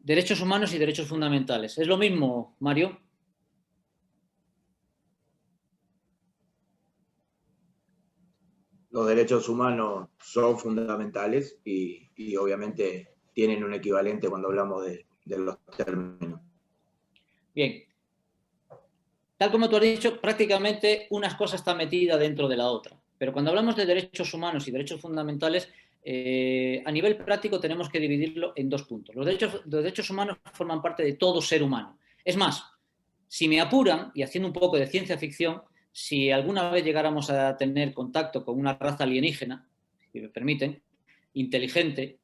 Derechos humanos y derechos fundamentales. ¿Es lo mismo, Mario? Los derechos humanos son fundamentales y obviamente tienen un equivalente cuando hablamos de los términos. Bien. Tal como tú has dicho, prácticamente unas cosas están metidas dentro de la otra. Pero cuando hablamos de derechos humanos y derechos fundamentales, a nivel práctico tenemos que dividirlo en dos puntos. Los derechos humanos forman parte de todo ser humano. Es más, si me apuran, y haciendo un poco de ciencia ficción, si alguna vez llegáramos a tener contacto con una raza alienígena, si me permiten, inteligente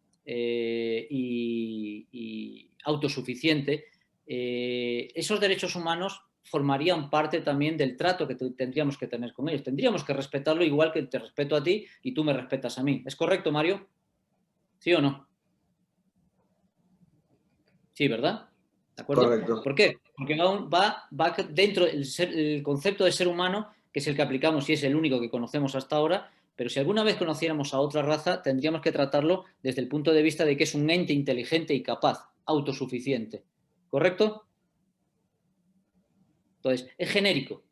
y autosuficiente, esos derechos humanos formarían parte también del trato que tendríamos que tener con ellos. Tendríamos que respetarlo igual que te respeto a ti y tú me respetas a mí. ¿Es correcto, Mario? ¿Sí o no? Sí, ¿verdad? ¿De acuerdo? Correcto. ¿Por qué? Porque va dentro el concepto de ser humano, que es el que aplicamos y es el único que conocemos hasta ahora, pero si alguna vez conociéramos a otra raza, tendríamos que tratarlo desde el punto de vista de que es un ente inteligente y capaz, autosuficiente. ¿Correcto? Entonces, es genérico.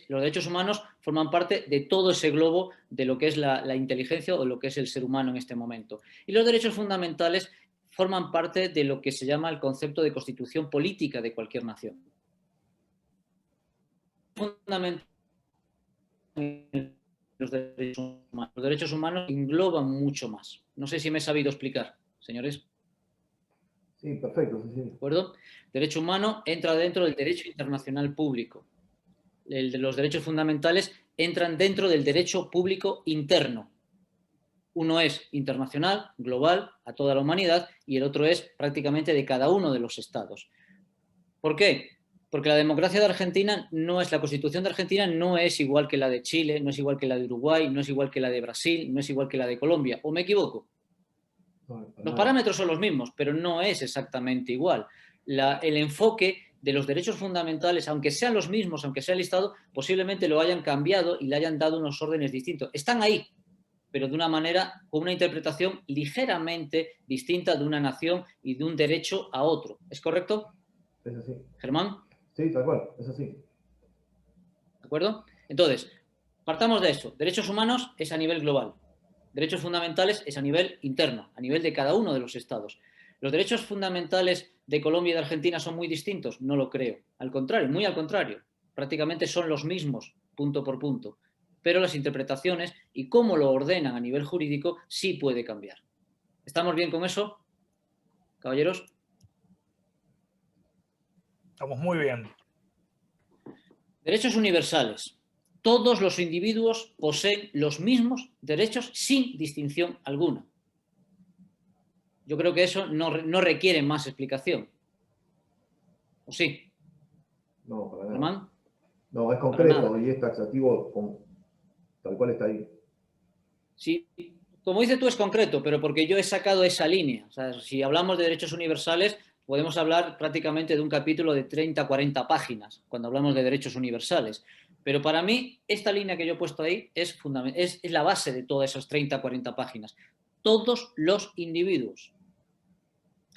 Los derechos humanos forman parte de todo ese globo de lo que es la inteligencia o lo que es el ser humano en este momento. Y los derechos fundamentales forman parte de lo que se llama el concepto de constitución política de cualquier nación. Los derechos humanos engloban mucho más. No sé si me he sabido explicar, señores. Sí, perfecto. Sí, sí. ¿De acuerdo? Derecho humano entra dentro del derecho internacional público. Los derechos fundamentales entran dentro del derecho público interno. Uno es internacional, global, a toda la humanidad, y el otro es prácticamente de cada uno de los estados. ¿Por qué? Porque la democracia de Argentina la Constitución de Argentina no es igual que la de Chile, no es igual que la de Uruguay, no es igual que la de Brasil, no es igual que la de Colombia. ¿O me equivoco? Los parámetros son los mismos, pero no es exactamente igual. El enfoque de los derechos fundamentales, aunque sean los mismos, aunque sea el Estado, posiblemente lo hayan cambiado y le hayan dado unos órdenes distintos. Están ahí, pero de una manera, con una interpretación ligeramente distinta de una nación y de un derecho a otro. ¿Es correcto? Es así. ¿Germán? Sí, tal cual, es así. ¿De acuerdo? Entonces, partamos de eso. Derechos humanos es a nivel global. Derechos fundamentales es a nivel interno, a nivel de cada uno de los estados. ¿Los derechos fundamentales de Colombia y de Argentina son muy distintos? No lo creo. Al contrario, muy al contrario. Prácticamente son los mismos, punto por punto. Pero las interpretaciones y cómo lo ordenan a nivel jurídico sí puede cambiar. ¿Estamos bien con eso, caballeros? Estamos muy bien. Derechos universales. Todos los individuos poseen los mismos derechos sin distinción alguna. Yo creo que eso no requiere más explicación. ¿O sí? No, para nada. ¿Germán? No, es concreto y es taxativo tal cual está ahí. Sí, como dices tú, es concreto, pero porque yo he sacado esa línea. O sea, si hablamos de derechos universales, podemos hablar prácticamente de un capítulo de 30, 40 páginas, cuando hablamos de derechos universales. Pero para mí, esta línea que yo he puesto ahí es la base de todas esas 30, 40 páginas. Todos los individuos.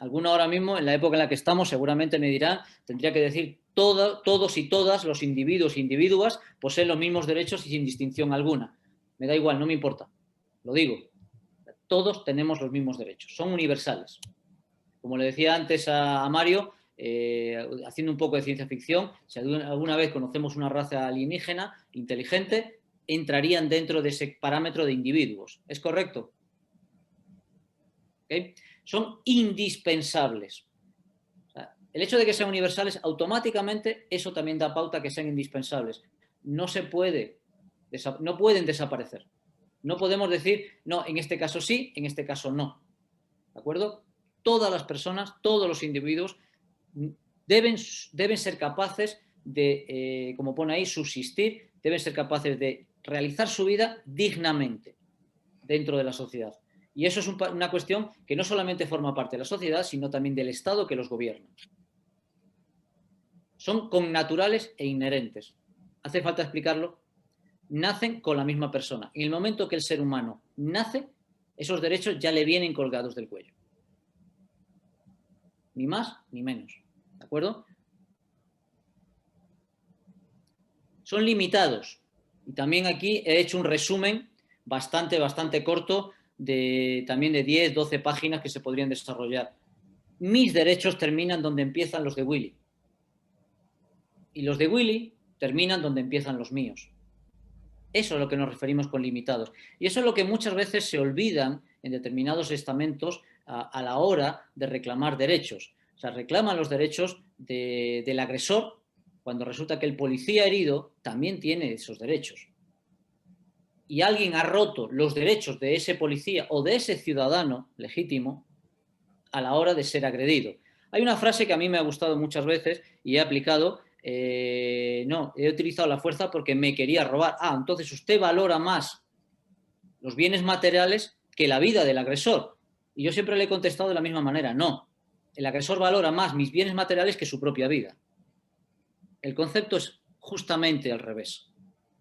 Alguno ahora mismo, en la época en la que estamos, seguramente me dirán, tendría que decir todos y todas los individuos e individuas poseen los mismos derechos y sin distinción alguna. Me da igual, no me importa. Lo digo. Todos tenemos los mismos derechos. Son universales. Como le decía antes a Mario, haciendo un poco de ciencia ficción, si alguna vez conocemos una raza alienígena inteligente, entrarían dentro de ese parámetro de individuos. ¿Es correcto? ¿Okay? Son indispensables. O sea, el hecho de que sean universales, automáticamente eso también da pauta a que sean indispensables. No pueden desaparecer. No podemos decir, no, en este caso sí, en este caso no. ¿De acuerdo? Todas las personas, todos los individuos deben ser capaces de, como pone ahí, subsistir, deben ser capaces de realizar su vida dignamente dentro de la sociedad. Y eso es una cuestión que no solamente forma parte de la sociedad, sino también del Estado que los gobierna. Son connaturales e inherentes. ¿Hace falta explicarlo? Nacen con la misma persona. En el momento que el ser humano nace, esos derechos ya le vienen colgados del cuello. ni más ni menos. ¿De acuerdo? Son limitados. Y también aquí he hecho un resumen bastante corto también de 10, 12 páginas que se podrían desarrollar. Mis derechos terminan donde empiezan los de Willy. Y los de Willy terminan donde empiezan los míos. Eso es a lo que nos referimos con limitados. Y eso es lo que muchas veces se olvidan en determinados estamentos a la hora de reclamar derechos. O sea, reclaman los derechos del agresor cuando resulta que el policía herido también tiene esos derechos. Y alguien ha roto los derechos de ese policía o de ese ciudadano legítimo a la hora de ser agredido. Hay una frase que a mí me ha gustado muchas veces y he aplicado. No, he utilizado la fuerza porque me quería robar. Entonces usted valora más los bienes materiales que la vida del agresor. Y yo siempre le he contestado de la misma manera. No, el agresor valora más mis bienes materiales que su propia vida. El concepto es justamente al revés.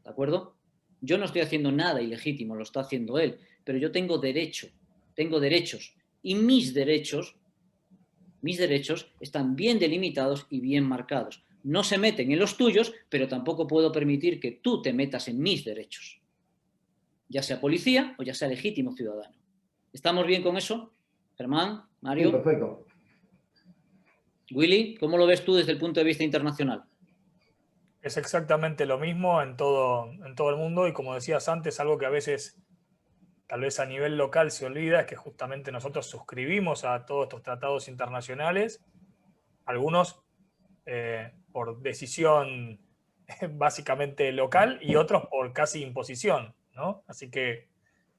¿De acuerdo? Yo no estoy haciendo nada ilegítimo, lo está haciendo él, pero yo tengo derechos. Y mis derechos están bien delimitados y bien marcados. No se meten en los tuyos, pero tampoco puedo permitir que tú te metas en mis derechos, ya sea policía o ya sea legítimo ciudadano. ¿Estamos bien con eso? Germán, Mario. Sí, perfecto. Willy, ¿cómo lo ves tú desde el punto de vista internacional? Es exactamente lo mismo en todo el mundo y, como decías antes, algo que a veces tal vez a nivel local se olvida es que justamente nosotros suscribimos a todos estos tratados internacionales, algunos por decisión básicamente local y otros por casi imposición, ¿no? Así que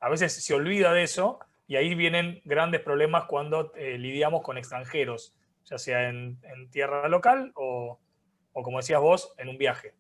a veces se olvida de eso y ahí vienen grandes problemas cuando lidiamos con extranjeros, ya sea en tierra local o como decías vos, en un viaje.